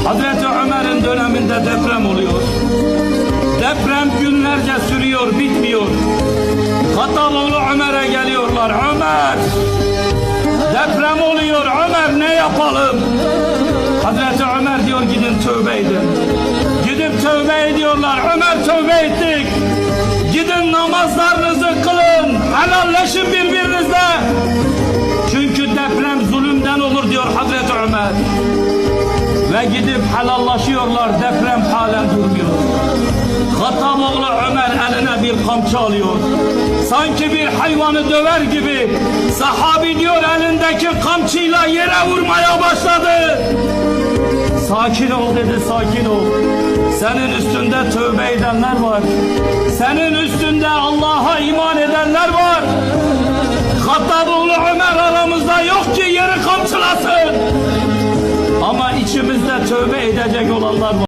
Hazreti Ömer'in döneminde deprem oluyor. Deprem günlerce sürüyor, bitmiyor. Hattaboğlu Ömer'e geliyorlar. Ömer, deprem oluyor. Ömer, ne yapalım? Hazreti Ömer diyor, gidin tövbe edin. Gidip tövbe ediyorlar. Ömer, tövbe ettik. Gidin namazlarınızı kılın. Helalleşin birbirinizle. Çünkü deprem zulümden olur diyor Hazreti Ömer. Ve gidip helallaşıyorlar. Deprem halen durmuyor. Hattaboğlu Ömer eline bir kamçı alıyor. Sanki bir hayvanı döver gibi sahabi diyor elindeki kamçıyla yere vurmaya başladı. Sakin ol dedi, sakin ol. Senin üstünde tövbe edenler var. Senin üstünde Allah'a iman edenler var. Hattaboğlu Ömer aramızda yok ki yeri kamçılasın. Ama içimizde tövbe edecek olanlar var.